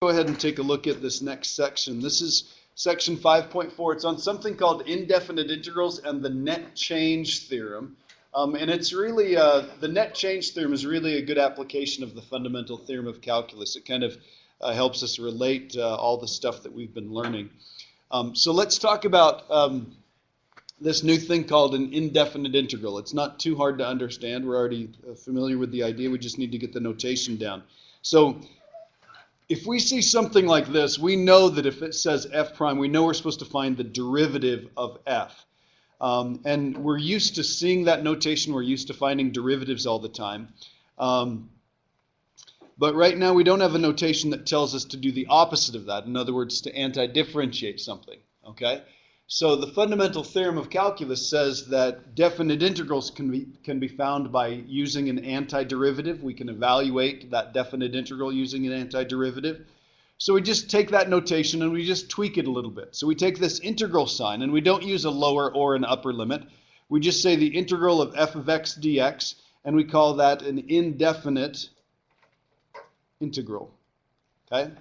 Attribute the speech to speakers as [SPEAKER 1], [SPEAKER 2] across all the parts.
[SPEAKER 1] Go ahead and take a look at this next section. This is section 5.4. It's on something called indefinite integrals and the net change theorem. And it's really, the net change theorem is really a good application of the fundamental theorem of calculus. It kind of helps us relate all the stuff that we've been learning. So let's talk about this new thing called an indefinite integral. It's not too hard to understand. We're already familiar with the idea. We just need to get the notation down. So if we see something like this, we know that if it says f prime, we know we're supposed to find the derivative of f. And we're used to seeing that notation. We're used to finding derivatives all the time. But right now we don't have a notation that tells us to do the opposite of that. In other words, to anti-differentiate something. Okay? So the fundamental theorem of calculus says that definite integrals can be found by using an antiderivative. We can evaluate that definite integral using an antiderivative. So we just take that notation and we just tweak it a little bit. So we take this integral sign and we don't use a lower or an upper limit. We just say the integral of f of x dx, and we call that an indefinite integral. Okay?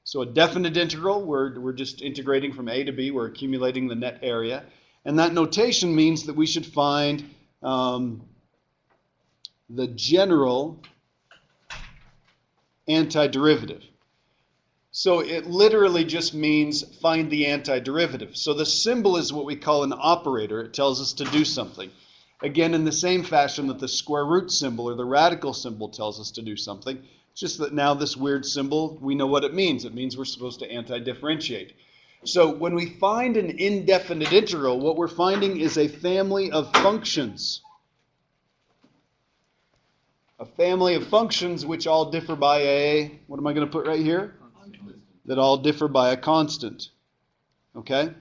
[SPEAKER 1] So a definite integral, we're just integrating from a to b. We're accumulating the net area. And that notation means that we should find the general antiderivative. So it literally just means find the antiderivative. So the symbol is what we call an operator. It tells us to do something. Again, in the same fashion that the square root symbol or the radical symbol tells us to do something. It's just that now this weird symbol, we know what it means. It means we're supposed to anti-differentiate. So when we find an indefinite integral, what we're finding is a family of functions. A family of functions which all differ by a, what am I going to put right here? That all differ by a constant. Okay?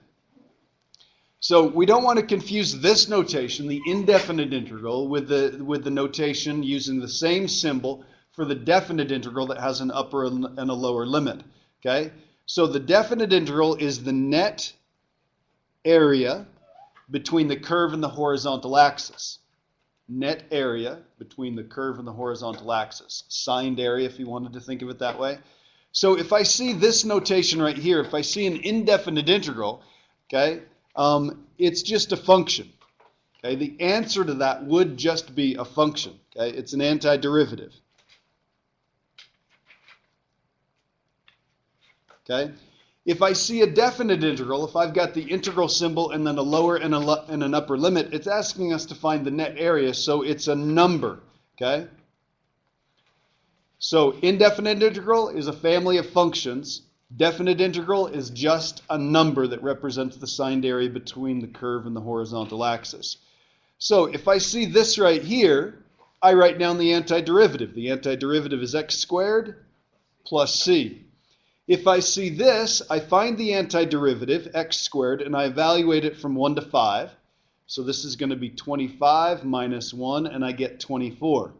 [SPEAKER 1] So we don't want to confuse this notation, the indefinite integral, with the notation using the same symbol for the definite integral that has an upper and a lower limit. Okay? So the definite integral is the net area between the curve and the horizontal axis. Net area between the curve and the horizontal axis. Signed area, if you wanted to think of it that way. So if I see this notation right here, if I see an indefinite integral, okay, it's just a function. Okay? The answer to that would just be a function. Okay? It's an antiderivative. Okay? If I see a definite integral, if I've got the integral symbol and then a lower and an upper limit, it's asking us to find the net area, so it's a number. Okay? So indefinite integral is a family of functions. Definite integral is just a number that represents the signed area between the curve and the horizontal axis. So if I see this right here, I write down the antiderivative. The antiderivative is x squared plus c. If I see this, I find the antiderivative, x squared, and I evaluate it from 1 to 5. So this is going to be 25 minus 1, and I get 24.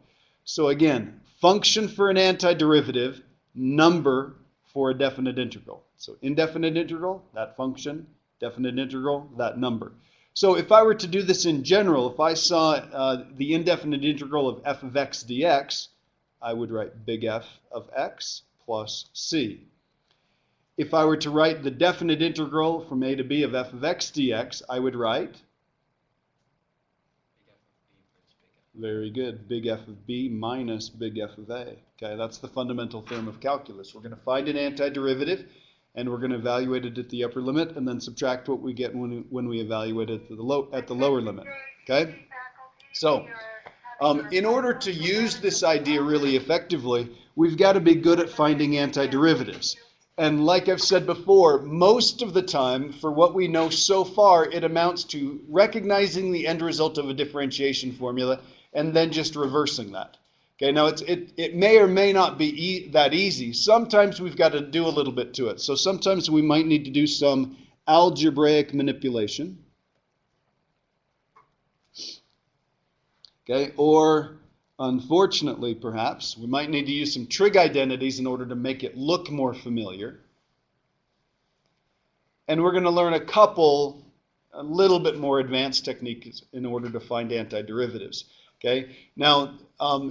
[SPEAKER 1] So again, function for an antiderivative, number for a definite integral. So indefinite integral, that function, definite integral, that number. So if I were to do this in general, if I saw the indefinite integral of f of x dx, I would write big F of x plus c. If I were to write the definite integral from a to b of f of x dx, I would write, very good, big F of b minus big F of a. Okay, that's the fundamental theorem of calculus. We're going to find an antiderivative, and we're going to evaluate it at the upper limit, and then subtract what we get when we evaluate it at the lower limit. Okay? So, in order to use this idea really effectively, we've got to be good at finding antiderivatives. And like I've said before, most of the time, for what we know so far, it amounts to recognizing the end result of a differentiation formula and then just reversing that. Okay, now it may or may not be that easy. Sometimes we've got to do a little bit to it. So sometimes we might need to do some algebraic manipulation. Okay, or unfortunately, perhaps, we might need to use some trig identities in order to make it look more familiar. And we're going to learn a little bit more advanced techniques in order to find antiderivatives. Okay. Now,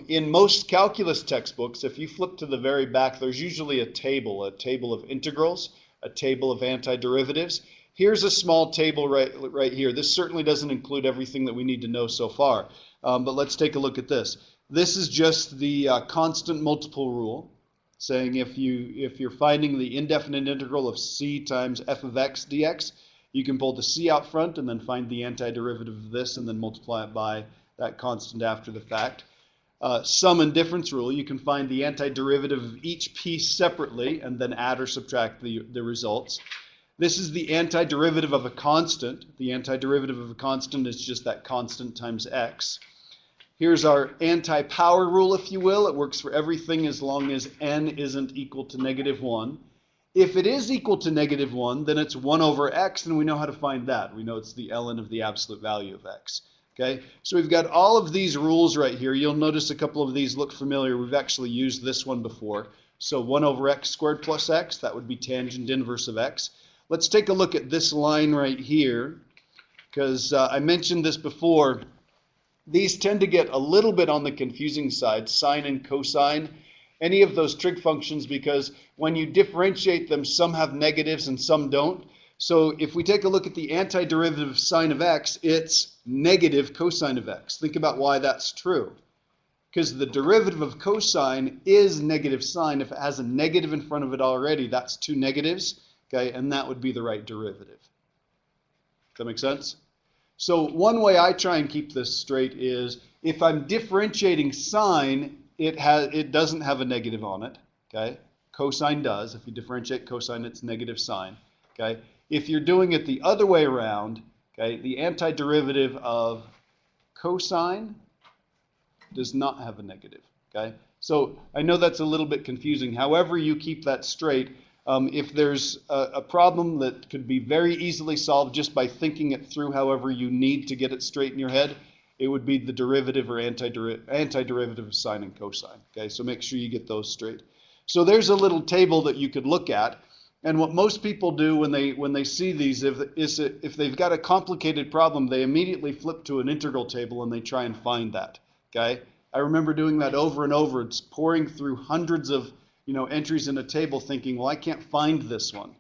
[SPEAKER 1] in most calculus textbooks, if you flip to the very back, there's usually a table of integrals, a table of antiderivatives. Here's a small table right here. This certainly doesn't include everything that we need to know so far, but let's take a look at this. This is just the constant multiple rule, saying if you're finding the indefinite integral of c times f of x dx, you can pull the c out front and then find the antiderivative of this and then multiply it by that constant after the fact. Sum and difference rule, you can find the antiderivative of each piece separately and then add or subtract the results. This is the antiderivative of a constant. The antiderivative of a constant is just that constant times x. Here's our anti-power rule, if you will. It works for everything as long as n isn't equal to -1. If it is equal to -1, then it's 1 over x, and we know how to find that. We know it's the ln of the absolute value of x. Okay, so we've got all of these rules right here. You'll notice a couple of these look familiar. We've actually used this one before. So 1 over x squared plus x, that would be tangent inverse of x. Let's take a look at this line right here, because I mentioned this before. These tend to get a little bit on the confusing side, sine and cosine, any of those trig functions, because when you differentiate them, some have negatives and some don't. So if we take a look at the antiderivative of sine of x, it's negative cosine of x. Think about why that's true. Because the derivative of cosine is negative sine. If it has a negative in front of it already, that's two negatives, okay, and that would be the right derivative. Does that make sense? So one way I try and keep this straight is if I'm differentiating sine, it doesn't have a negative on it, okay? Cosine does. If you differentiate cosine, it's negative sine, okay? If you're doing it the other way around, okay, the antiderivative of cosine does not have a negative, okay? So I know that's a little bit confusing. However you keep that straight, if there's a problem that could be very easily solved just by thinking it through however you need to get it straight in your head, it would be the derivative or antiderivative of sine and cosine, okay? So make sure you get those straight. So there's a little table that you could look at. And what most people do when they see these is if they've got a complicated problem, they immediately flip to an integral table and they try and find that. Okay, I remember doing that over and over. It's pouring through hundreds of entries in a table, thinking, well, I can't find this one.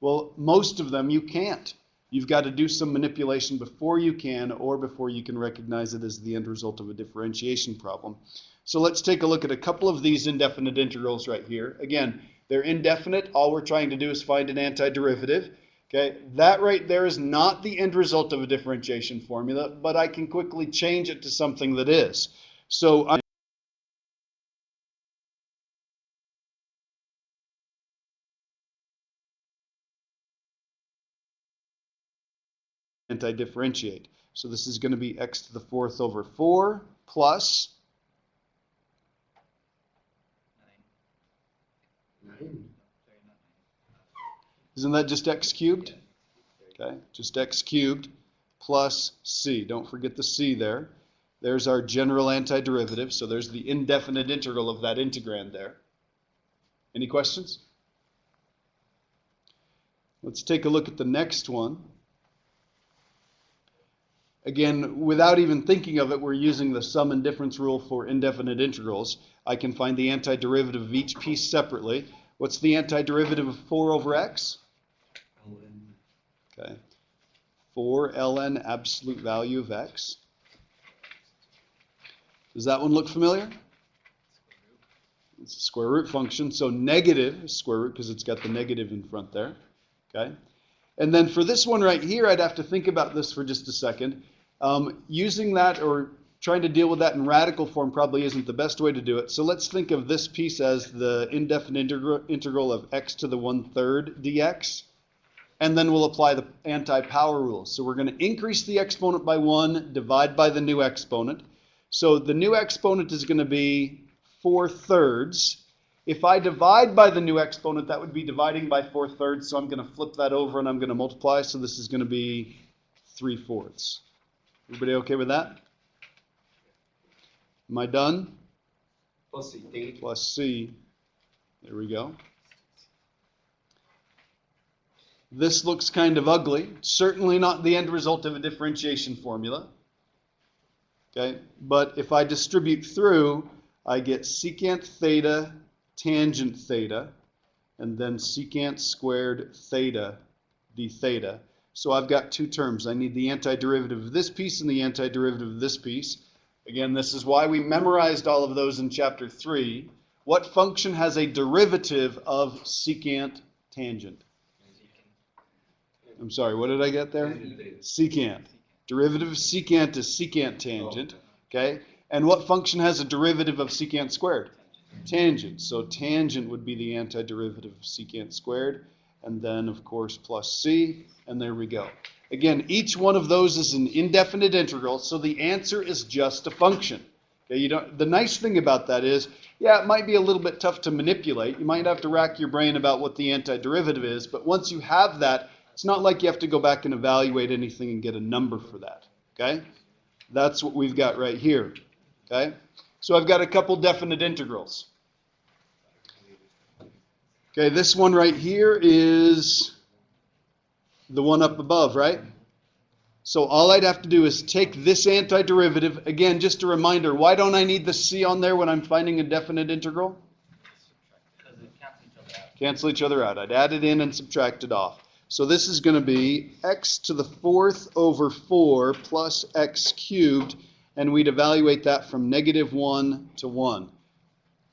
[SPEAKER 1] Well, most of them you can't. You've got to do some manipulation before you can, or before you can recognize it as the end result of a differentiation problem. So let's take a look at a couple of these indefinite integrals right here. Again, they're indefinite. All we're trying to do is find an antiderivative. Okay, that right there is not the end result of a differentiation formula, but I can quickly change it to something that is. So I'm anti-differentiate. So this is going to be x to the fourth over 4 plus 9. Isn't that just x cubed? Okay, just x cubed plus c. Don't forget the c there. There's our general antiderivative. So there's the indefinite integral of that integrand there. Any questions? Let's take a look at the next one. Again, without even thinking of it, we're using the sum and difference rule for indefinite integrals. I can find the antiderivative of each piece separately. What's the antiderivative of 4 over x? Okay, 4 ln absolute value of x. Does that one look familiar? It's a square root function, so negative square root because it's got the negative in front there. Okay, and then for this one right here, I'd have to think about this for just a second. Using that or trying to deal with that in radical form probably isn't the best way to do it. So let's think of this piece as the indefinite integral of x to the 1/3 dx. And then we'll apply the anti-power rule. So we're going to increase the exponent by 1, divide by the new exponent. So the new exponent is going to be 4/3. If I divide by the new exponent, that would be dividing by 4/3. So I'm going to flip that over and I'm going to multiply. So this is going to be 3/4. Everybody okay with that? Am I done?
[SPEAKER 2] Plus C.
[SPEAKER 1] Plus C. There we go. This looks kind of ugly. Certainly not the end result of a differentiation formula. Okay, but if I distribute through, I get secant theta tangent theta, and then secant squared theta d theta. So I've got two terms. I need the antiderivative of this piece and the antiderivative of this piece. Again, this is why we memorized all of those in chapter 3. What function has a derivative of secant tangent? I'm sorry, what did I get there? Secant. Derivative of secant is secant tangent. Okay? And what function has a derivative of secant squared? Tangent. So tangent would be the antiderivative of secant squared. And then, of course, plus c. And there we go. Again, each one of those is an indefinite integral, so the answer is just a function. Okay, the nice thing about that is, yeah, it might be a little bit tough to manipulate. You might have to rack your brain about what the antiderivative is, but once you have that, it's not like you have to go back and evaluate anything and get a number for that. Okay? That's what we've got right here. Okay? So I've got a couple definite integrals. Okay, this one right here is the one up above, right? So all I'd have to do is take this antiderivative. Again, just a reminder, why don't I need the c on there when I'm finding a definite integral?
[SPEAKER 3] Because they cancel each other out.
[SPEAKER 1] Cancel each other out. I'd add it in and subtract it off. So this is going to be x to the 4th over 4 plus x cubed, and we'd evaluate that from -1 to 1.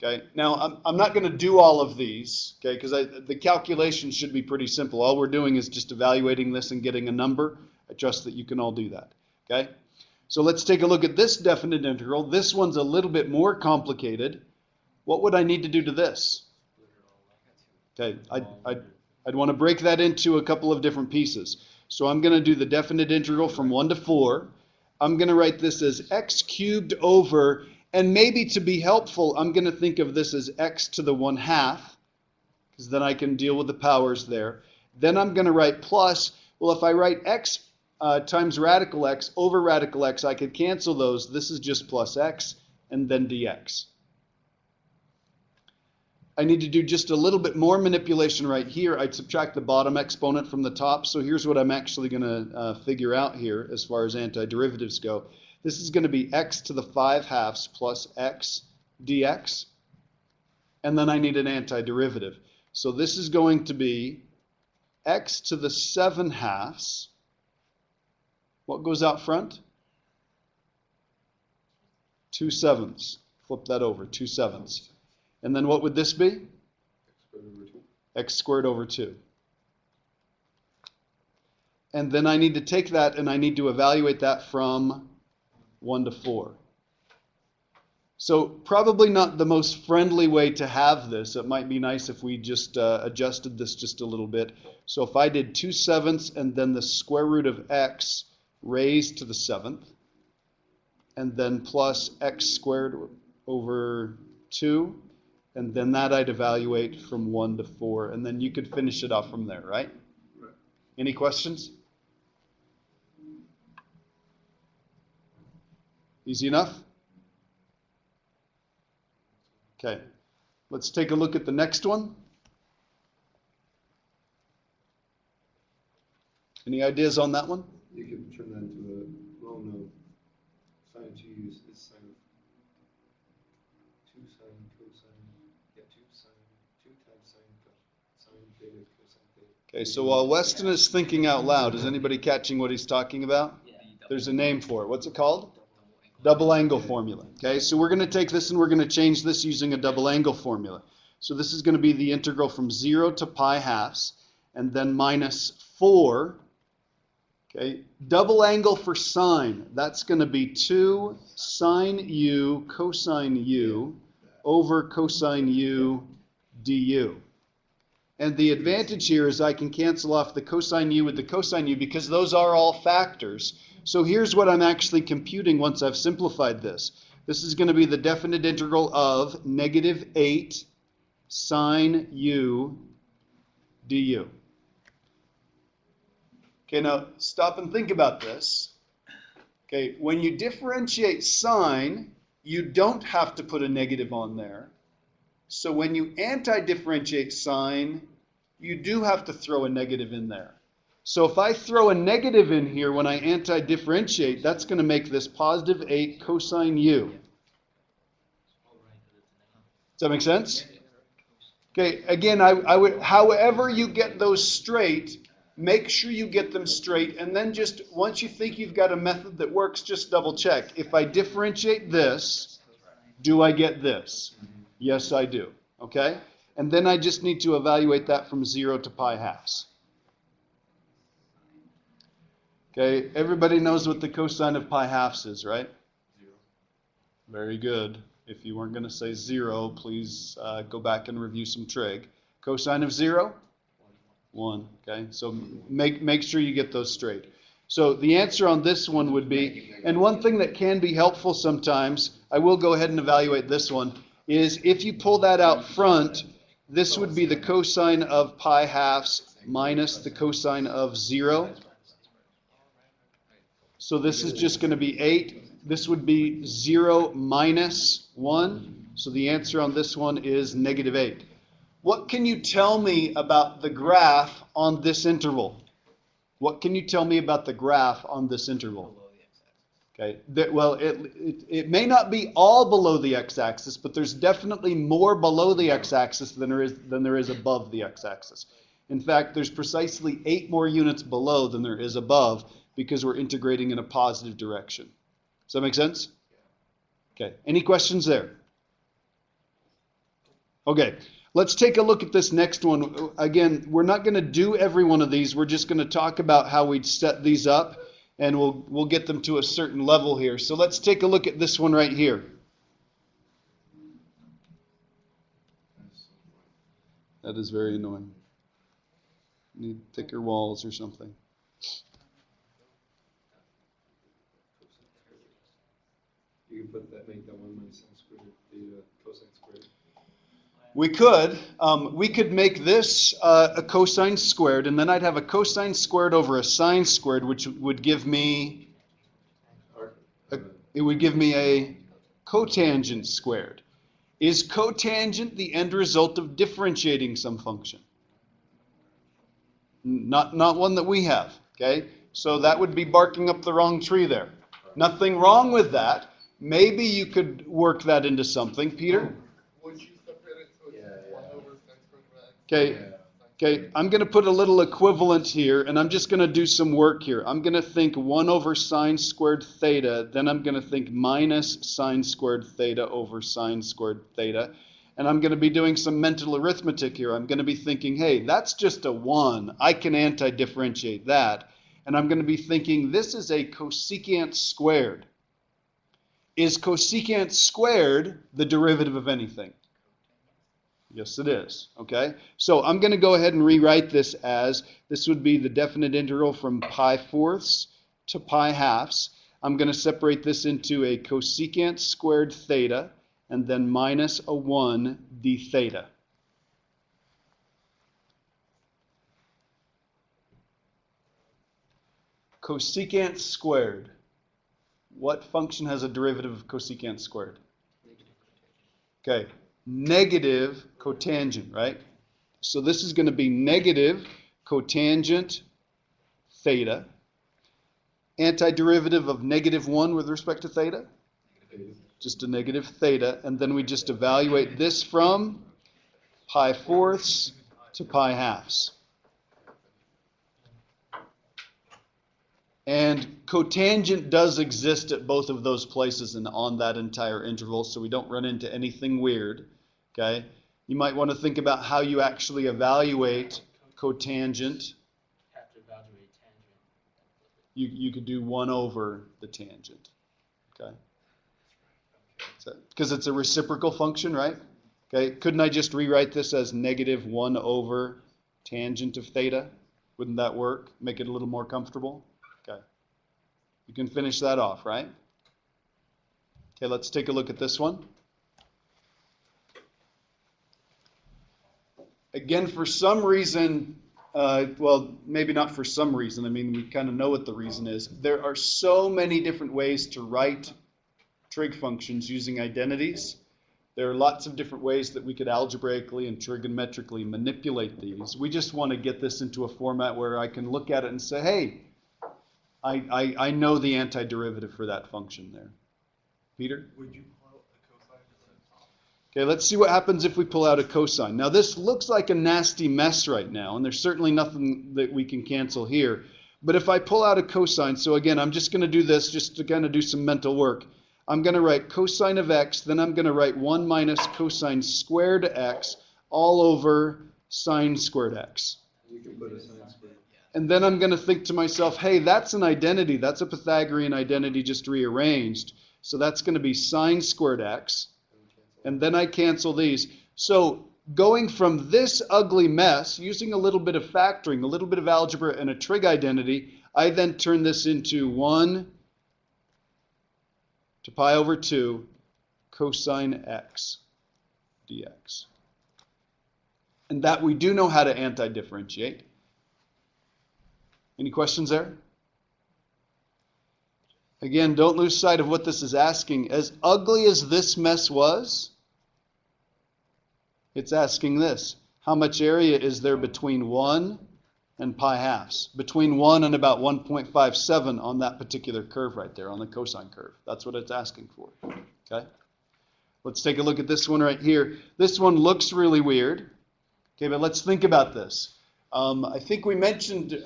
[SPEAKER 1] Okay. Now, I'm not going to do all of these, okay, because the calculation should be pretty simple. All we're doing is just evaluating this and getting a number. I trust that you can all do that. Okay. So let's take a look at this definite integral. This one's a little bit more complicated. What would I need to do to this? Okay. I'd want to break that into a couple of different pieces. So I'm going to do the definite integral from 1 to 4. I'm going to write this as x cubed over, and maybe to be helpful, I'm going to think of this as x to the 1/2, because then I can deal with the powers there. Then I'm going to write plus. Well, if I write x times radical x over radical x, I could cancel those. This is just plus x, and then dx. I need to do just a little bit more manipulation right here. I'd subtract the bottom exponent from the top. So here's what I'm actually going to figure out here as far as antiderivatives go. This is going to be x to the 5/2 plus x dx. And then I need an antiderivative. So this is going to be x to the 7/2. What goes out front? 2/7. Flip that over, 2/7. And then what would this be? X squared over 2. And then I need to take that and I need to evaluate that from 1 to 4. So probably not the most friendly way to have this. It might be nice if we just adjusted this just a little bit. So if I did 2/7 and then the square root of x raised to the 7th, and then plus x squared over 2, and then that I'd evaluate from 1 to 4, and then you could finish it off from there, right? Right. Any questions? Easy enough? Okay, let's take a look at the next one. Any ideas on that one?
[SPEAKER 2] You can turn that into a, well, no, sine to use is sine of 2 sine cosine, yeah, 2 times sine theta cosine theta.
[SPEAKER 1] Okay, so while Weston is thinking out loud, is anybody catching what he's talking about?
[SPEAKER 3] Yeah.
[SPEAKER 1] There's a name for it. What's it called? Double angle formula. Okay, so we're going to take this and we're going to change this using a double angle formula. So this is going to be the integral from 0 to pi/2, and then minus 4. Okay, double angle for sine. That's going to be 2 sine u cosine u over cosine u du. And the advantage here is I can cancel off the cosine u with the cosine u because those are all factors. So here's what I'm actually computing once I've simplified this. This is going to be the definite integral of -8 sine u du. Okay, now stop and think about this. Okay, when you differentiate sine, you don't have to put a negative on there. So when you anti-differentiate sine, you do have to throw a negative in there. So if I throw a negative in here when I anti-differentiate, that's going to make this positive 8 cosine u. Does that make sense? Okay, again, I would, however you get those straight, make sure you get them straight, and then just, once you think you've got a method that works, just double check. If I differentiate this, do I get this? Yes, I do. Okay? And then I just need to evaluate that from 0 to pi halves. Okay, everybody knows what the cosine of pi halves is, right?
[SPEAKER 2] 0.
[SPEAKER 1] Very good. If you weren't going to say 0, please go back and review some trig. Cosine of 0? 1. Okay, so make sure you get those straight. So the answer on this one would be, and one thing that can be helpful sometimes, I will go ahead and evaluate this one, is if you pull that out front, this would be the cosine of pi halves minus the cosine of 0. So this is just going to be 8. This would be 0 minus 1. So the answer on this one is negative 8. What can you tell me about the graph on this interval? What can you tell me about the graph on this interval? Okay. Well, it may not be all below the x-axis, but there's definitely more below the x-axis than there is above the x-axis. In fact, there's precisely 8 more units below than there is above, because we're integrating in a positive direction. Does that make sense? Okay. Any questions there? Okay. Let's take a look at this next one. Again, we're not going to do every one of these. We're just going to talk about how we'd set these up, and we'll get them to a certain level here. So let's take a look at this one right here. That is very annoying. Need thicker walls or something.
[SPEAKER 2] You can put that, make that 1 minus sine squared theta cosine squared.
[SPEAKER 1] We could make this a cosine squared, and then I'd have a cosine squared over a sine squared, which would give me a cotangent squared. Is cotangent the end result of differentiating some function? Not one that we have. Okay, so that would be barking up the wrong tree there. Nothing wrong with that. Maybe you could work that into something, Peter.
[SPEAKER 4] Would you separate it so it's 1 over sine squared of x?
[SPEAKER 1] Okay. Okay, I'm going to put a little equivalent here, and I'm just going to do some work here. I'm going to think 1 over sine squared theta, then I'm going to think minus sine squared theta over sine squared theta, and I'm going to be doing some mental arithmetic here. I'm going to be thinking, hey, that's just a 1. I can anti-differentiate that. And I'm going to be thinking, this is a cosecant squared. Is cosecant squared the derivative of anything? Yes, it is. Okay, so I'm going to go ahead and rewrite this as, this would be the definite integral from pi fourths to pi halves. I'm going to separate this into a cosecant squared theta and then minus a 1 d theta. Cosecant squared. What function has a derivative of cosecant squared? Okay, negative cotangent, right? So this is going to be negative cotangent theta. Antiderivative of negative 1 with respect to theta? Just a negative theta. And then we just evaluate this from pi fourths to pi halves. And cotangent does exist at both of those places and on that entire interval, so we don't run into anything weird. Okay? You might want to think about how you actually evaluate cotangent.
[SPEAKER 3] Have to evaluate tangent.
[SPEAKER 1] You could do 1 over the tangent. Okay? Because it's a reciprocal function, right? Okay, couldn't I just rewrite this as negative 1 over tangent of theta? Wouldn't that work? Make it a little more comfortable? Okay. You can finish that off, right? Okay, let's take a look at this one. Again, for some reason, well, maybe not for some reason. I mean, we kind of know what the reason is. There are so many different ways to write trig functions using identities There are lots of different ways that we could algebraically and trigonometrically manipulate these. We just want to get this into a format where I can look at it and say, hey, I know the antiderivative for that function there. Peter?
[SPEAKER 4] Would you pull out a cosine just at the top?
[SPEAKER 1] Okay, let's see what happens if we pull out a cosine. Now this looks like a nasty mess right now, and there's certainly nothing that we can cancel here. But if I pull out a cosine, so again, I'm just going to do this just to kind of do some mental work. I'm going to write cosine of x, then I'm going to write 1 minus cosine squared x all over sine squared x.
[SPEAKER 2] You can put a sine squared.
[SPEAKER 1] And then I'm going to think to myself, hey, that's an identity. That's a Pythagorean identity just rearranged. So that's going to be sine squared x. And then I cancel these. So going from this ugly mess, using a little bit of factoring, a little bit of algebra, and a trig identity, I then turn this into 1 to pi over 2 cosine x dx. And that we do know how to anti-differentiate. Any questions there? Again, don't lose sight of what this is asking. As ugly as this mess was, it's asking this. How much area is there between 1 and pi halves? Between 1 and about 1.57 on that particular curve right there, on the cosine curve. That's what it's asking for. Okay? Let's take a look at this one right here. This one looks really weird. Okay, but let's think about this. I think we mentioned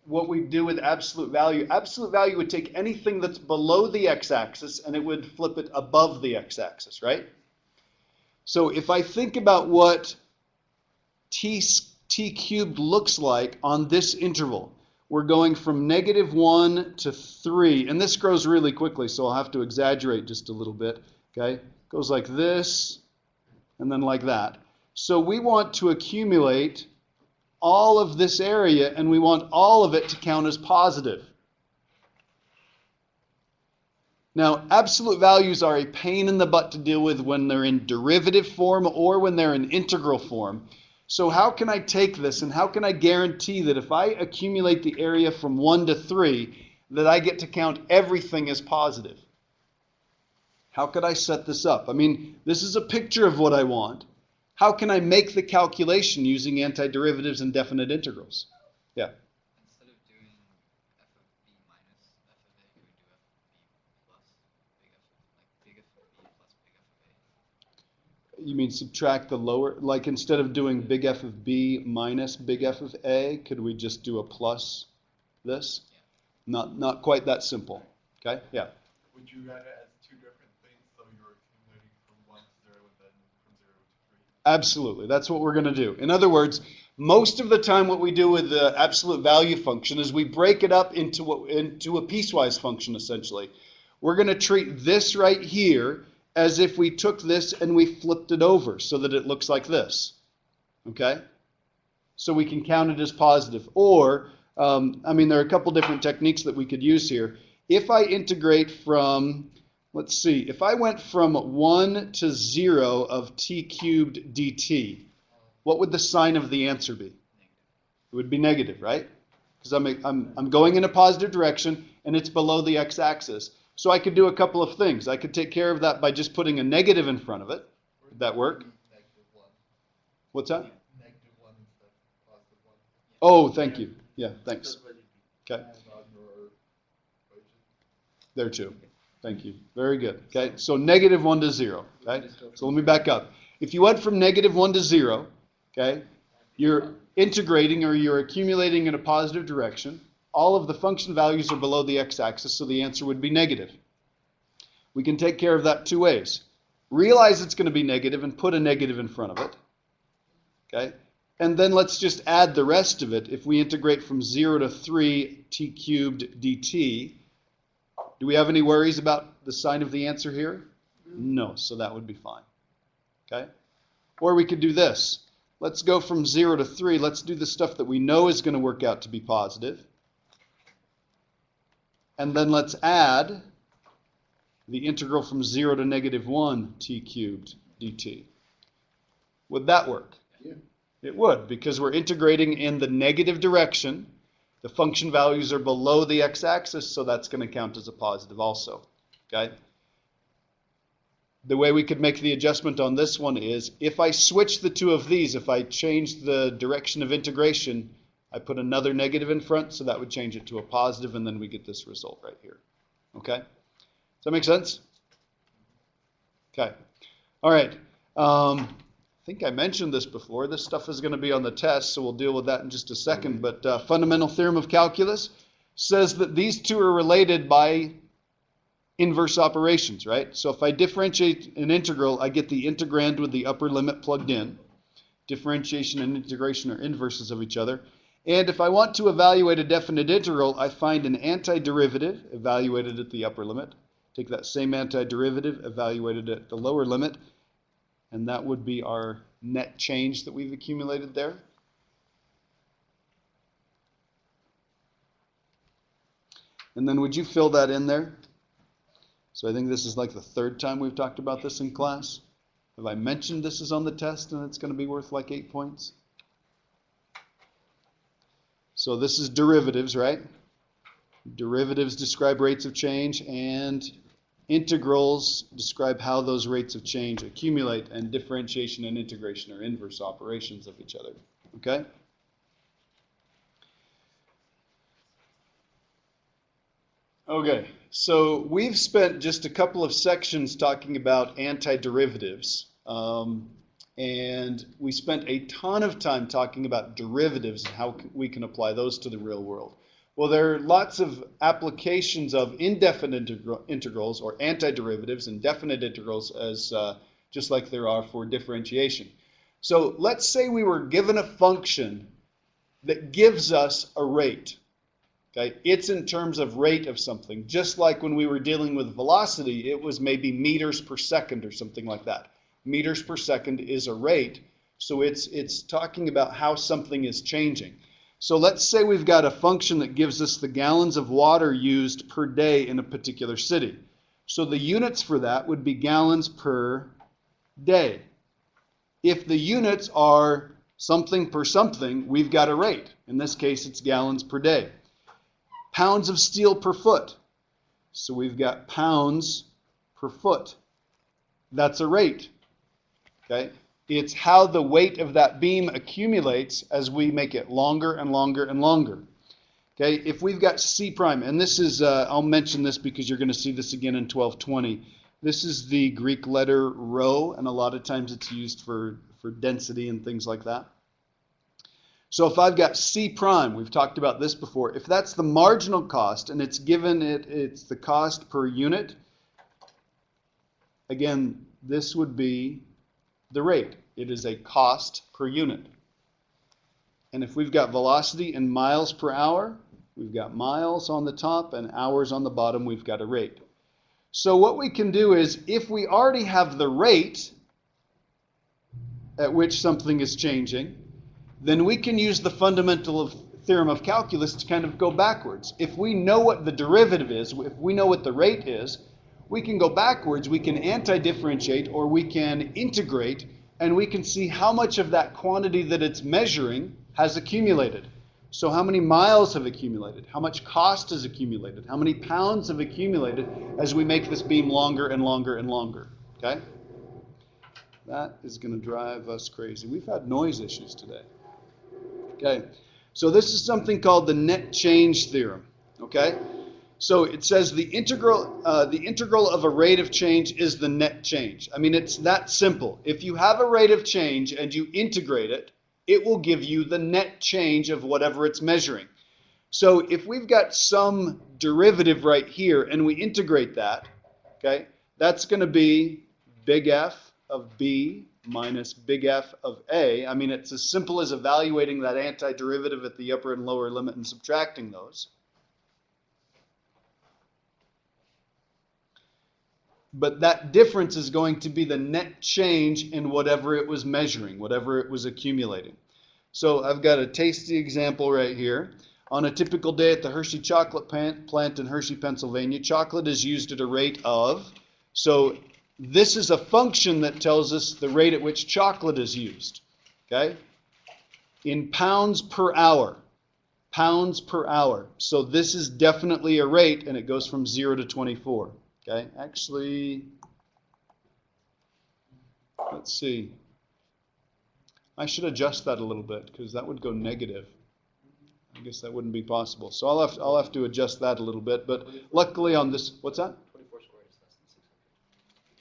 [SPEAKER 1] what we do with absolute value. Absolute value would take anything that's below the x-axis and it would flip it above the x-axis, right? So if I think about what t cubed looks like on this interval, we're going from -1 to 3, and this grows really quickly, so I'll have to exaggerate just a little bit, okay? It goes like this, and then like that. So we want to accumulate all of this area, and we want all of it to count as positive. Now, absolute values are a pain in the butt to deal with when they're in derivative form or when they're in integral form. So how can I take this and how can I guarantee that if I accumulate the area from 1 to 3, that I get to count everything as positive? How could I set this up? I mean, this is a picture of what I want. How can I make the calculation using antiderivatives and definite integrals? Yeah.
[SPEAKER 5] Instead of doing f of b minus f of a, you would do f of b plus big F of b plus big F of a.
[SPEAKER 1] You mean subtract the lower, like instead of doing big F of b minus big F of a, could we just do a plus this?
[SPEAKER 5] Yeah.
[SPEAKER 1] Not quite that simple. Okay? Yeah.
[SPEAKER 4] Would you write it as two different things, so you're accumulating from 1 to 0 and then from 0 to 3?
[SPEAKER 1] Absolutely. That's what we're going to do. In other words, most of the time what we do with the absolute value function is we break it up into a piecewise function, essentially. We're going to treat this right here as if we took this and we flipped it over so that it looks like this. Okay? So we can count it as positive. Or, I mean, there are a couple different techniques that we could use here. If I integrate from, let's see, if I went from 1 to 0 of t cubed dt, what would the sign of the answer be? It would be negative, right? Because I'm going in a positive direction and it's below the x-axis. So I could do a couple of things. I could take care of that by just putting a negative in front of it. Would that work?
[SPEAKER 4] -1.
[SPEAKER 1] What's that?
[SPEAKER 4] -1 instead of +1.
[SPEAKER 1] Oh, thank you. Yeah, thanks. Okay,
[SPEAKER 4] And on your equation.
[SPEAKER 1] there too. Thank you. Very good. Okay, so -1 to 0. Okay, so let me back up. If you went from -1 to 0, okay, you're integrating or you're accumulating in a positive direction. All of the function values are below the x-axis, so the answer would be negative. We can take care of that two ways. Realize it's going to be negative and put a negative in front of it. Okay? And then let's just add the rest of it. If we integrate from 0 to 3 t cubed dt, do we have any worries about the sign of the answer here? No, so that would be fine. Okay? Or we could do this. Let's go from 0 to 3. Let's do the stuff that we know is going to work out to be positive. And then let's add the integral from 0 to -1 t cubed dt. Would that work?
[SPEAKER 2] Yeah.
[SPEAKER 1] It would, because we're integrating in the negative direction. The function values are below the x-axis, so that's going to count as a positive also. Okay? the way we could make the adjustment on this one is if I switch the two of these, if I change the direction of integration, I put another negative in front, so that would change it to a positive, and then we get this result right here. Okay? Does that make sense? Okay. All right. I think I mentioned this before. This stuff is going to be on the test, so we'll deal with that in just a second. But fundamental theorem of calculus says that these two are related by inverse operations, right? So if I differentiate an integral, I get the integrand with the upper limit plugged in. Differentiation and integration are inverses of each other. And if I want to evaluate a definite integral, I find an antiderivative evaluated at the upper limit. Take that same antiderivative, evaluated at the lower limit, and that would be our net change that we've accumulated there. And then would you fill that in there? So I think this is like the third time we've talked about this in class. Have I mentioned this is on the test and it's going to be worth like 8 points? So this is derivatives, right? Derivatives describe rates of change, and integrals describe how those rates of change accumulate, and differentiation and integration are inverse operations of each other. Okay? Okay, so we've spent just a couple of sections talking about antiderivatives, and we spent a ton of time talking about derivatives and how we can apply those to the real world. Well, there are lots of applications of indefinite integrals or antiderivatives and definite integrals, as just like there are for differentiation. So let's say we were given a function that gives us a rate. Okay, it's in terms of rate of something, just like when we were dealing with velocity, it was maybe meters per second or something like that. Meters per second is a rate, so it's talking about how something is changing. So let's say we've got a function that gives us the gallons of water used per day in a particular city. So the units for that would be gallons per day. If the units are something per something, we've got a rate. In this case, it's gallons per day. Pounds of steel per foot. So we've got pounds per foot. That's a rate. Okay? It's how the weight of that beam accumulates as we make it longer and longer and longer. Okay? If we've got C prime, and this is, I'll mention this because you're going to see this again in 1220. This is the Greek letter rho, and a lot of times it's used for density and things like that. So if I've got C prime, we've talked about this before, if that's the marginal cost and it's given it's the cost per unit, again, this would be the rate. It is a cost per unit. And if we've got velocity in miles per hour, we've got miles on the top and hours on the bottom, we've got a rate. So what we can do is, if we already have the rate at which something is changing, then we can use the fundamental theorem of calculus to kind of go backwards. If we know what the derivative is, if we know what the rate is, we can go backwards, we can anti-differentiate, or we can integrate, and we can see how much of that quantity that it's measuring has accumulated. So how many miles have accumulated? How much cost has accumulated? How many pounds have accumulated as we make this beam longer and longer and longer? Okay? That is going to drive us crazy. We've had noise issues today. Okay, so this is something called the net change theorem. Okay, so it says the integral of a rate of change is the net change. I mean, it's that simple. If you have a rate of change and you integrate it, it will give you the net change of whatever it's measuring. So if we've got some derivative right here and we integrate that, okay, that's going to be big F of B minus big F of A. I mean, it's as simple as evaluating that antiderivative at the upper and lower limit and subtracting those. But that difference is going to be the net change in whatever it was measuring, whatever it was accumulating. So I've got a tasty example right here. On a typical day at the Hershey chocolate plant in Hershey, Pennsylvania, chocolate is used at a rate of, so this is a function that tells us the rate at which chocolate is used, okay? In pounds per hour, pounds per hour. So this is definitely a rate, and it goes from 0 to 24, okay? Actually, let's see. I should adjust that a little bit because that would go negative. I guess that wouldn't be possible. So I'll have to adjust that a little bit. But luckily on this, what's that?
[SPEAKER 3] 24 squared is less than 600.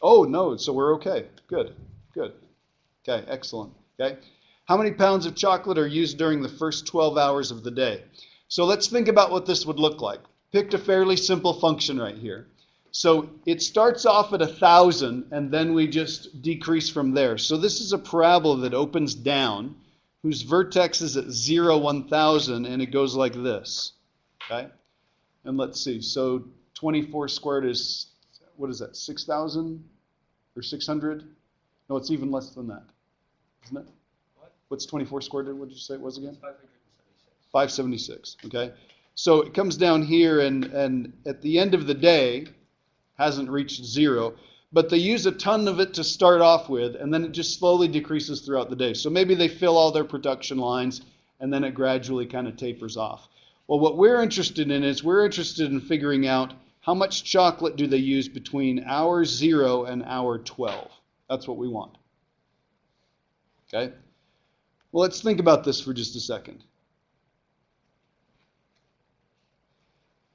[SPEAKER 1] Oh, no, so we're okay. Good, good. Okay, excellent. Okay. How many pounds of chocolate are used during the first 12 hours of the day? So let's think about what this would look like. Picked a fairly simple function right here. So it starts off at 1,000 and then we just decrease from there. So this is a parabola that opens down, whose vertex is at 0, 1,000, and it goes like this. Okay? And let's see. So 24 squared is, what is that, 6,000 or 600? No, it's even less than that, isn't it?
[SPEAKER 3] What?
[SPEAKER 1] What's 24 squared? What did you say it was again?
[SPEAKER 3] 576.
[SPEAKER 1] 576, okay? So it comes down here and at the end of the day, hasn't reached 0, but they use a ton of it to start off with, and then it just slowly decreases throughout the day. So maybe they fill all their production lines, and then it gradually kind of tapers off. Well, what we're interested in is we're interested in figuring out how much chocolate do they use between hour 0 and hour 12. That's what we want. Okay? Well, let's think about this for just a second.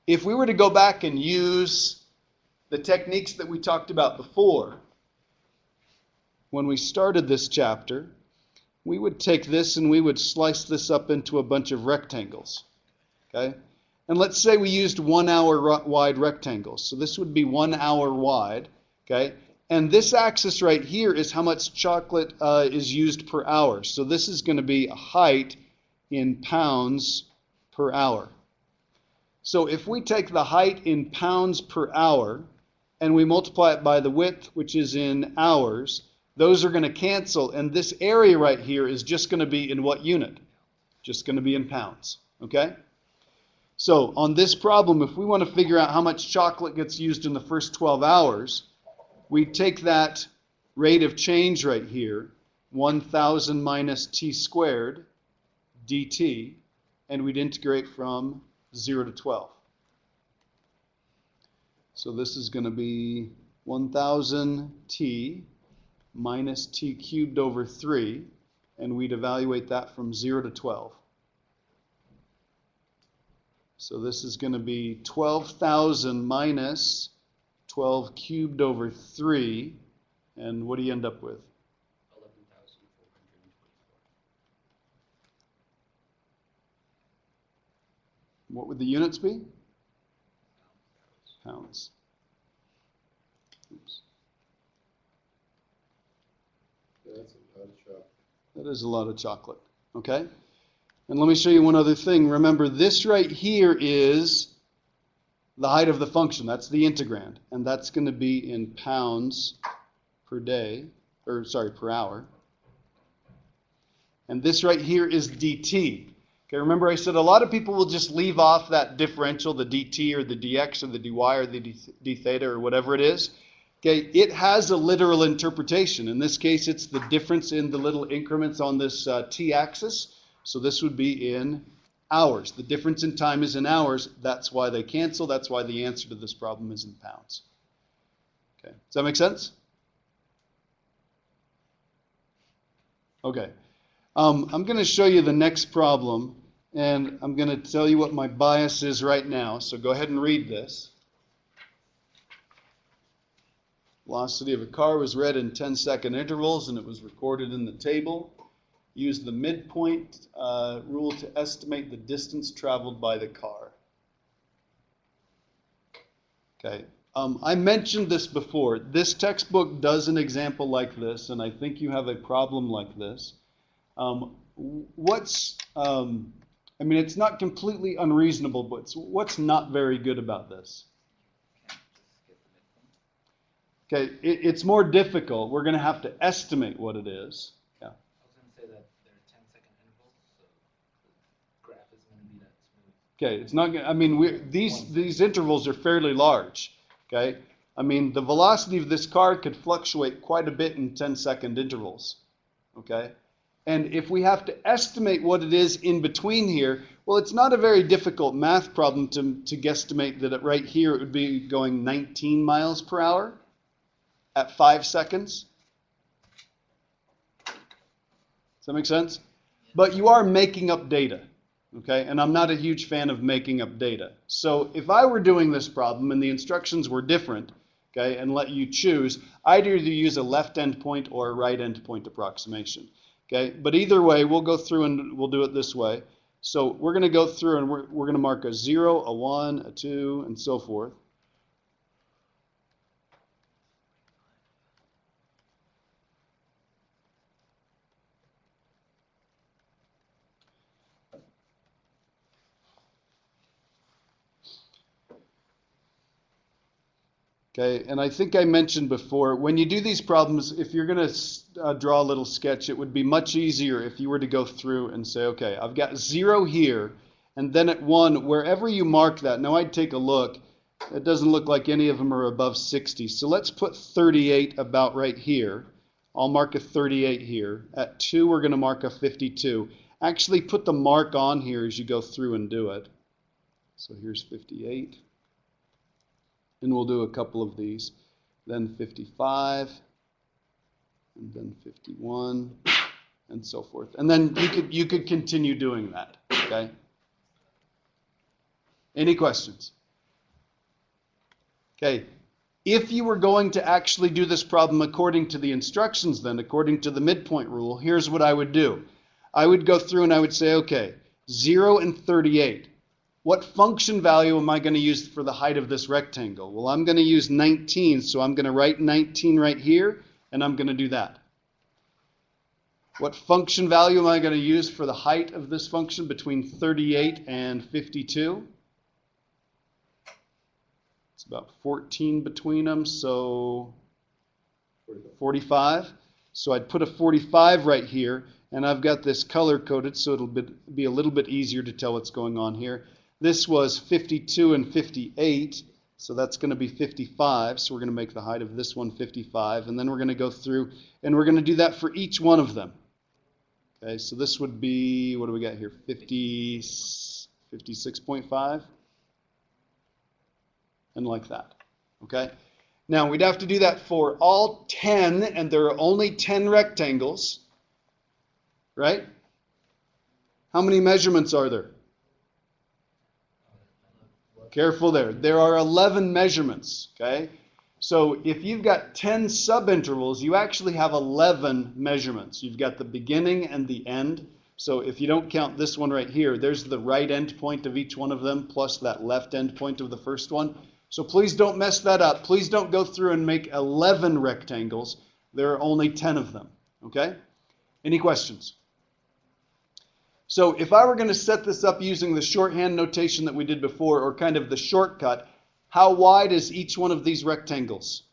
[SPEAKER 1] If we were to go back and use the techniques that we talked about before, when we started this chapter, we would take this and we would slice this up into a bunch of rectangles. Okay? And let's say we used 1 hour wide rectangles. So this would be 1 hour wide. Okay? And this axis right here is how much chocolate is used per hour. So this is going to be a height in pounds per hour. So if we take the height in pounds per hour and we multiply it by the width, which is in hours, those are going to cancel. And this area right here is just going to be in what unit? Just going to be in pounds. Okay? So on this problem, if we want to figure out how much chocolate gets used in the first 12 hours, we take that rate of change right here, 1,000 minus t squared dt, and we'd integrate from 0 to 12. So this is going to be 1,000 t minus t cubed over 3, and we'd evaluate that from 0 to 12. So this is going to be 12,000 minus 12 cubed over 3, and what do you end up with?
[SPEAKER 3] 11,424.
[SPEAKER 1] What would the units be? Pounds. Oops.
[SPEAKER 2] Yeah, that's a lot of chocolate.
[SPEAKER 1] That is a lot of chocolate. Okay? And let me show you one other thing. Remember, this right here is the height of the function. That's the integrand. And that's going to be in pounds per day, or sorry, per hour. And this right here is dt. Okay, remember I said a lot of people will just leave off that differential, the dt or the dx or the dy or the d theta or whatever it is. Okay, it has a literal interpretation. In this case, it's the difference in the little increments on this t-axis. So this would be in hours. The difference in time is in hours. That's why they cancel. That's why the answer to this problem is in pounds. Okay, does that make sense? Okay. I'm going to show you the next problem, and I'm going to tell you what my bias is right now. So go ahead and read this. Velocity of a car was read in 10-second intervals, and it was recorded in the table. Use the midpoint rule to estimate the distance traveled by the car. Okay. I mentioned this before. This textbook does an example like this, and I think you have a problem like this. I mean, it's not completely unreasonable, but what's not very good about this? Okay, it's more difficult. We're going to have to estimate what it is. Yeah.
[SPEAKER 3] I was going to say that there are 10-second intervals, so the graph isn't going to be that smooth.
[SPEAKER 1] Okay, it's not. I mean, these intervals are fairly large. Okay, I mean, the velocity of this car could fluctuate quite a bit in 10-second intervals. Okay, and if we have to estimate what it is in between here, well, it's not a very difficult math problem to guesstimate that right here it would be going 19 miles per hour at 5 seconds. that make sense? But you are making up data, okay? And I'm not a huge fan of making up data. So if I were doing this problem and the instructions were different, okay, and let you choose, I'd either use a left endpoint or a right endpoint approximation, okay? But either way, we'll go through and we'll do it this way. So we're going to go through and we're going to mark a 0, a 1, a 2, and so forth. Okay, and I think I mentioned before, when you do these problems, if you're going to draw a little sketch, it would be much easier if you were to go through and say, okay, I've got 0 here, and then at 1, wherever you mark that, now I'd take a look, it doesn't look like any of them are above 60, so let's put 38 about right here. I'll mark a 38 here. At 2, we're going to mark a 52. Actually, put the mark on here as you go through and do it. So here's 58. And we'll do a couple of these. Then 55, and then 51, and so forth. And then you could continue doing that, okay? Any questions? Okay, if you were going to actually do this problem according to the instructions then, according to the midpoint rule, here's what I would do. I would go through and I would say, okay, 0 and 38. What function value am I going to use for the height of this rectangle? Well, I'm going to use 19, so I'm going to write 19 right here, and I'm going to do that. What function value am I going to use for the height of this function between 38 and 52? It's about 14 between them, so 45. So I'd put a 45 right here, and I've got this color-coded, so it'll be a little bit easier to tell what's going on here. This was 52 and 58, so that's going to be 55. So we're going to make the height of this one 55, and then we're going to go through and we're going to do that for each one of them. Okay, so this would be, what do we got here? 56.5, and like that. Okay, now we'd have to do that for all 10, and there are only 10 rectangles, right? How many measurements are there? Careful there. There are 11 measurements, okay? So if you've got 10 subintervals, you actually have 11 measurements. You've got the beginning and the end. So if you don't count this one right here, there's the right end point of each one of them plus that left end point of the first one. So please don't mess that up. Please don't go through and make 11 rectangles. There are only 10 of them, okay? Any questions? So if I were going to set this up using the shorthand notation that we did before, or kind of the shortcut, how wide is each one of these rectangles?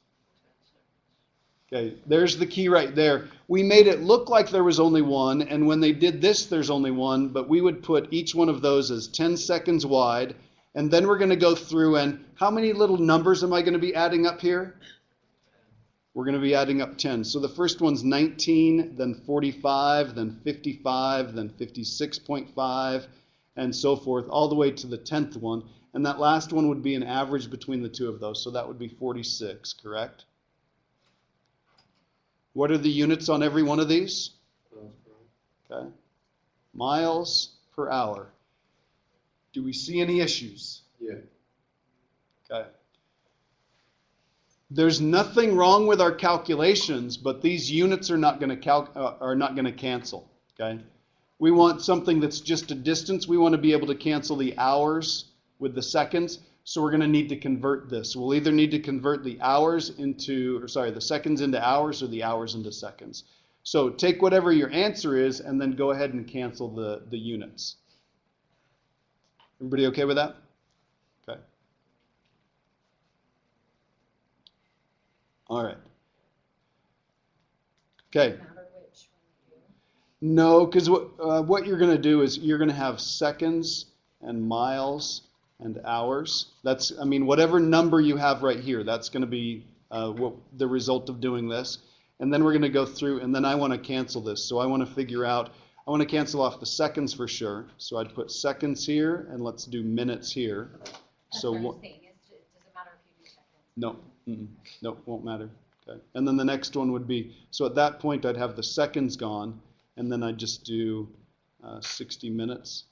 [SPEAKER 1] Okay, there's the key right there. We made it look like there was only one, and when they did this, there's only one, but we would put each one of those as 10 seconds wide, and then we're going to go through and how many little numbers am I going to be adding up here? We're going to be adding up 10. So the first one's 19, then 45, then 55, then 56.5, and so forth, all the way to the 10th one. And that last one would be an average between the two of those. So that would be 46, correct? What are the units on every one of these? Okay. Miles per hour. Do we see any issues?
[SPEAKER 2] Yeah.
[SPEAKER 1] Okay. There's nothing wrong with our calculations, but these units are not going to cancel. Okay, we want something that's just a distance. We want to be able to cancel the hours with the seconds, so we're going to need to convert this. We'll either need to convert the the seconds into hours or the hours into seconds. So take whatever your answer is and then go ahead and cancel the units. Everybody okay with that? Okay. All right. Okay. No, because what you're going to do is you're going to have seconds and miles and hours. That's, I mean, whatever number you have right here, that's going to be the result of doing this. And then we're going to go through, and then I want to cancel this. So I want to figure out, I want to cancel off the seconds for sure. So I'd put seconds here, and let's do minutes here.
[SPEAKER 6] That's
[SPEAKER 1] So
[SPEAKER 6] what I'm saying. Does it matter if you do seconds?
[SPEAKER 1] No, no, won't matter. Okay. And then the next one would be, so at that point I'd have the seconds gone, and then I just do 60 minutes,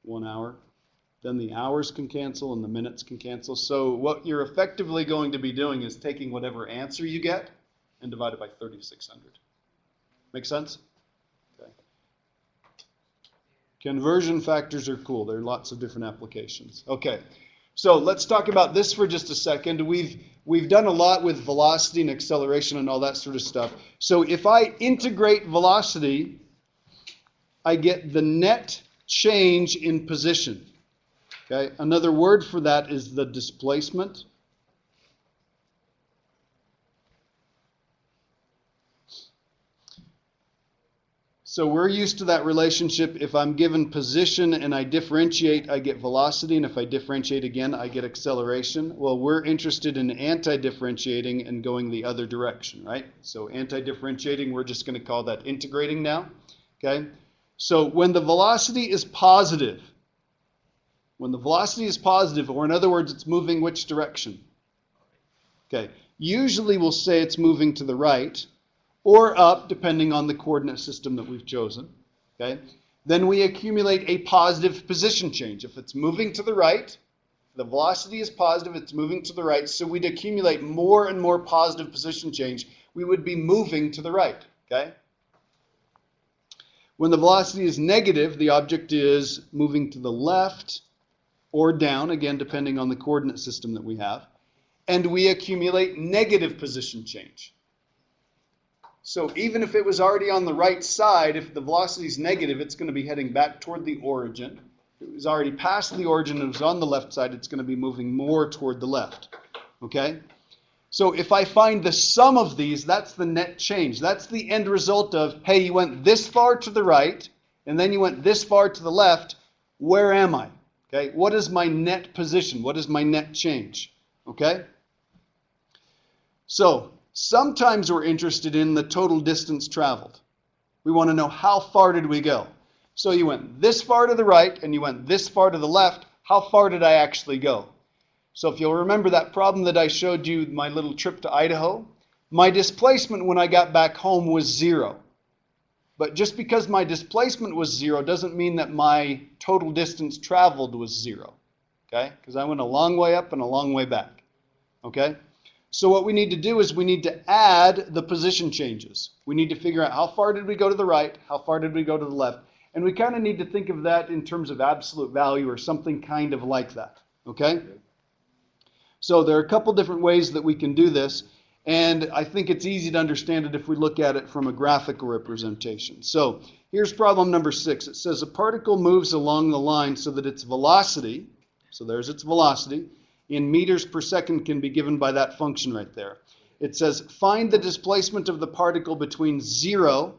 [SPEAKER 1] 1 hour. Then the hours can cancel and the minutes can cancel. So what you're effectively going to be doing is taking whatever answer you get and divide it by 3,600. Make sense? Okay. Conversion factors are cool. There are lots of different applications. Okay. So let's talk about this for just a second. We've done a lot with velocity and acceleration and all that sort of stuff. So if I integrate velocity, I get the net change in position. Okay? Another word for that is the displacement. So we're used to that relationship. If I'm given position and I differentiate, I get velocity, and if I differentiate again, I get acceleration. Well, we're interested in anti-differentiating and going the other direction, right? So anti-differentiating, we're just going to call that integrating now, okay? So when the velocity is positive, or in other words, it's moving which direction? Okay, usually we'll say it's moving to the right, or up, depending on the coordinate system that we've chosen, okay? Then we accumulate a positive position change. If it's moving to the right, the velocity is positive, it's moving to the right, so we'd accumulate more and more positive position change. We would be moving to the right, okay? When the velocity is negative, the object is moving to the left or down, again, depending on the coordinate system that we have, and we accumulate negative position change. So even if it was already on the right side, if the velocity is negative, it's going to be heading back toward the origin. If it was already past the origin and it was on the left side, it's going to be moving more toward the left. Okay? So if I find the sum of these, that's the net change. That's the end result of, hey, you went this far to the right, and then you went this far to the left. Where am I? Okay? What is my net position? What is my net change? Okay? So sometimes we're interested in the total distance traveled. We want to know how far did we go. So you went this far to the right and you went this far to the left. How far did I actually go? So if you'll remember that problem that I showed you, my little trip to Idaho, my displacement when I got back home was 0. But just because my displacement was 0 doesn't mean that my total distance traveled was 0. Okay? Because I went a long way up and a long way back. Okay? So what we need to do is we need to add the position changes. We need to figure out how far did we go to the right, how far did we go to the left, and we kind of need to think of that in terms of absolute value or something kind of like that, okay? So there are a couple different ways that we can do this, and I think it's easy to understand it if we look at it from a graphical representation. So here's problem number 6. It says a particle moves along the line so that its velocity, so there's its velocity, in meters per second can be given by that function right there. It says find the displacement of the particle between 0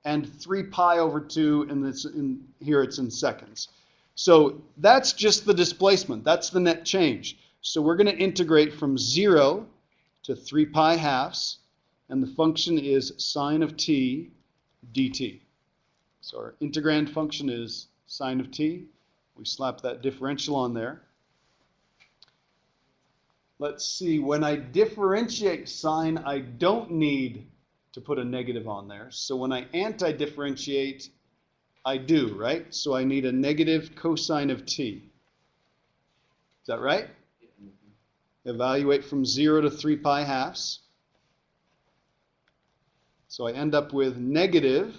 [SPEAKER 1] and 3 pi over 2, and here it's in seconds. So that's just the displacement. That's the net change. So we're going to integrate from 0 to 3 pi halves, and the function is sine of t dt. So our integrand function is sine of t. We slap that differential on there. Let's see, when I differentiate sine, I don't need to put a negative on there. So when I anti-differentiate, I do, right? So I need a negative cosine of t. Is that right? Evaluate from 0 to 3 pi halves. So I end up with negative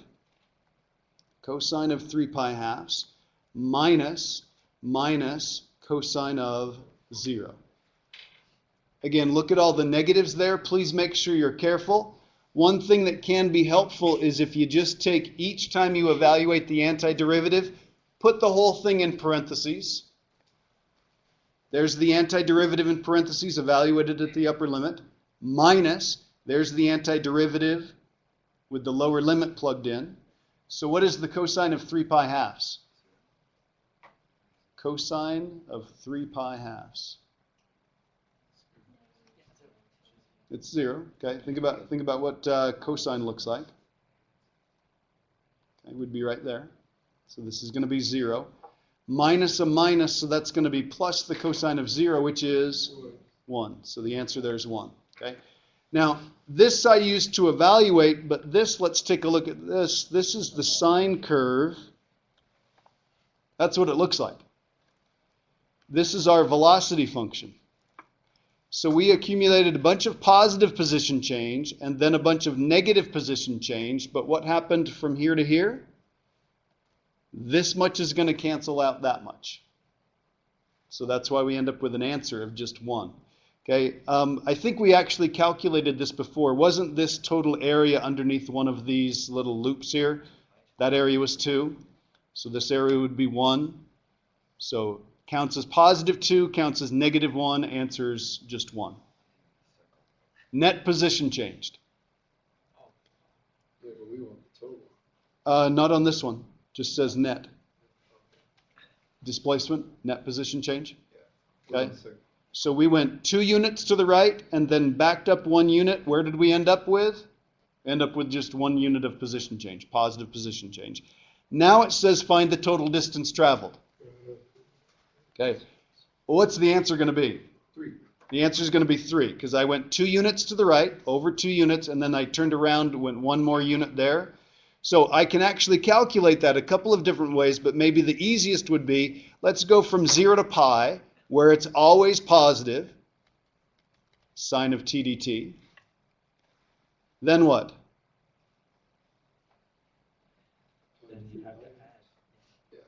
[SPEAKER 1] cosine of 3 pi halves minus cosine of 0. Again, look at all the negatives there. Please make sure you're careful. One thing that can be helpful is if you just take each time you evaluate the antiderivative, put the whole thing in parentheses. There's the antiderivative in parentheses evaluated at the upper limit, minus, there's the antiderivative with the lower limit plugged in. So what is the cosine of 3 pi halves? Cosine of 3 pi halves. It's 0. Okay, think about what cosine looks like. Okay, it would be right there. So this is going to be 0. Minus a minus, so that's going to be plus the cosine of 0, which is 1. So the answer there is 1. Okay. Now, this I use to evaluate, but this, let's take a look at this. This is the sine curve. That's what it looks like. This is our velocity function. So we accumulated a bunch of positive position change and then a bunch of negative position change, but what happened from here to here? This much is going to cancel out that much. So that's why we end up with an answer of just 1. Okay, I think we actually calculated this before. Wasn't this total area underneath one of these little loops here? That area was 2. So this area would be 1. So counts as positive 2, counts as negative 1, answers just 1. Net position changed.
[SPEAKER 2] Yeah, but we want the total.
[SPEAKER 1] Not on this one. Just says net. Displacement, net position change.
[SPEAKER 2] Hold on
[SPEAKER 1] Okay.
[SPEAKER 2] a second.
[SPEAKER 1] So we went 2 units to the right and then backed up 1 unit. Where did we end up with? End up with just 1 unit of position change, positive position change. Now it says find the total distance traveled. Okay. Well, what's the answer going to be?
[SPEAKER 2] 3.
[SPEAKER 1] The answer is going to be 3 because I went 2 units to the right, over 2 units, and then I turned around, went 1 more unit there. So I can actually calculate that a couple of different ways, but maybe the easiest would be, let's go from 0 to pi, where it's always positive, sine of t dt. Then what?
[SPEAKER 3] Then you have to add.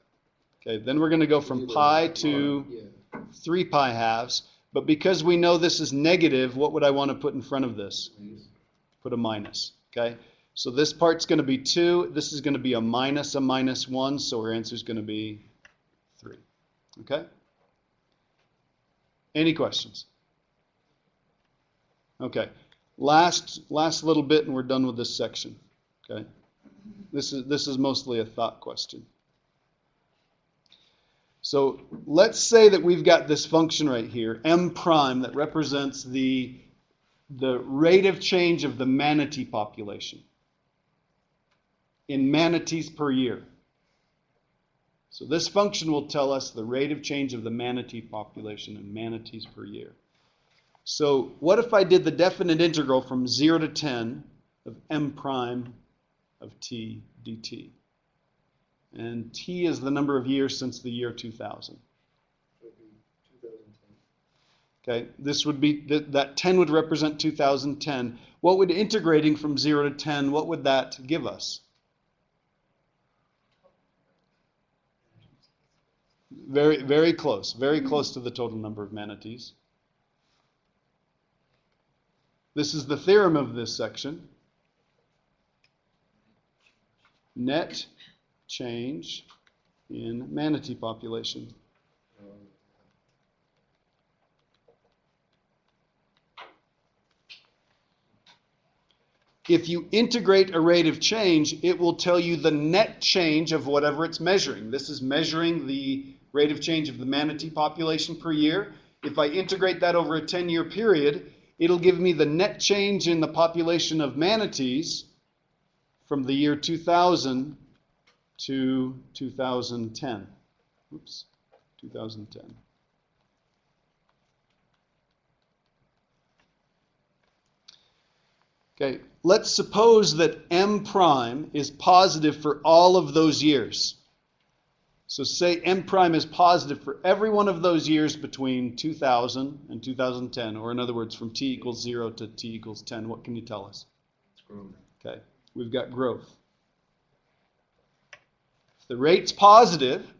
[SPEAKER 1] Okay, then we're going to go from pi to
[SPEAKER 2] Yeah.
[SPEAKER 1] 3 pi halves. But because we know this is negative, what would I want to put in front of this? Put a minus. Okay, so this part's going to be 2. This is going to be a minus 1. So our answer is going to be 3. Okay? Any questions? Okay. Last little bit and we're done with this section. Okay? This is mostly a thought question. So let's say that we've got this function right here, m prime, that represents the rate of change of the manatee population in manatees per year. So this function will tell us the rate of change of the manatee population in manatees per year. So what if I did the definite integral from 0 to 10 of m prime of t dt? And t is the number of years since the year 2000.
[SPEAKER 2] That'd be 2010.
[SPEAKER 1] Okay, this would be, that 10 would represent 2010. What would integrating from 0 to 10, what would that give us? Very, very close to the total number of manatees. This is the theorem of this section. Net change in manatee population. If you integrate a rate of change, it will tell you the net change of whatever it's measuring. This is measuring the rate of change of the manatee population per year. If I integrate that over a 10-year period, it'll give me the net change in the population of manatees from the year 2000 to 2010. Oops, 2010. Okay, let's suppose that m prime is positive for all of those years. So say m prime is positive for every one of those years between 2000 and 2010, or in other words, from t equals 0 to t equals 10. What can you tell us?
[SPEAKER 2] It's grown.
[SPEAKER 1] Okay, we've got growth. If the rate's positive,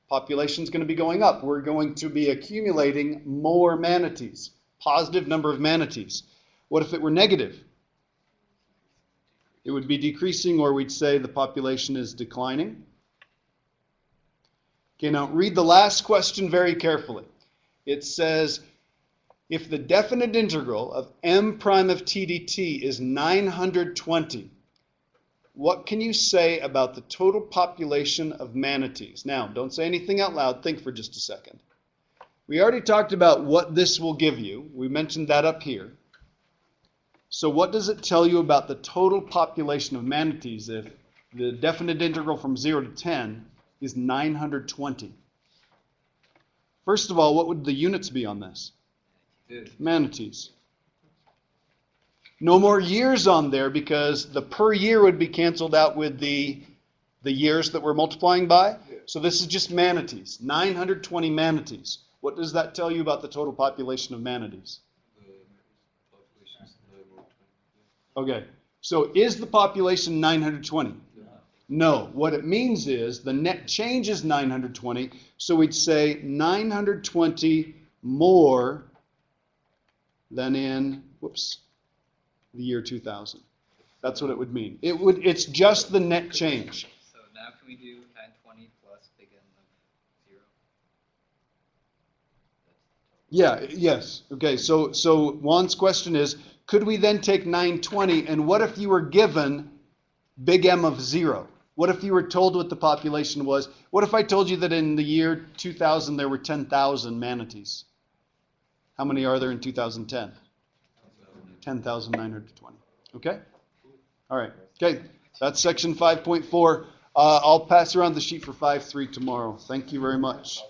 [SPEAKER 1] population's going to be going up. We're going to be accumulating more manatees, positive number of manatees. What if it were negative? It would be decreasing, or we'd say the population is declining. Okay, now read the last question very carefully. It says, if the definite integral of m prime of t dt is 920, what can you say about the total population of manatees? Now, don't say anything out loud. Think for just a second. We already talked about what this will give you. We mentioned that up here. So what does it tell you about the total population of manatees if the definite integral from 0 to 10 is 920? First of all, what would the units be on this? Manatees. No more years on there because the per year would be canceled out with the years that we're multiplying by. So this is just manatees, 920 manatees. What does that tell you about the total population of manatees?
[SPEAKER 2] The population's 920.
[SPEAKER 1] Okay, so is the population 920?
[SPEAKER 2] No.
[SPEAKER 1] No, what it means is the net change is 920, so we'd say 920 more than in, the year 2000. That's what it would mean. It's just the net change.
[SPEAKER 5] So now can we do 920 plus big N of 0?
[SPEAKER 1] Yeah, yes. Okay, so Juan's question is, could we then take 920 and what if you were given big M of 0? What if you were told what the population was? What if I told you that in the year 2000 there were 10,000 manatees? How many are there in 2010? 10,920. Okay? All right. Okay, that's section 5.4. I'll pass around the sheet for 5.3 tomorrow. Thank you very much.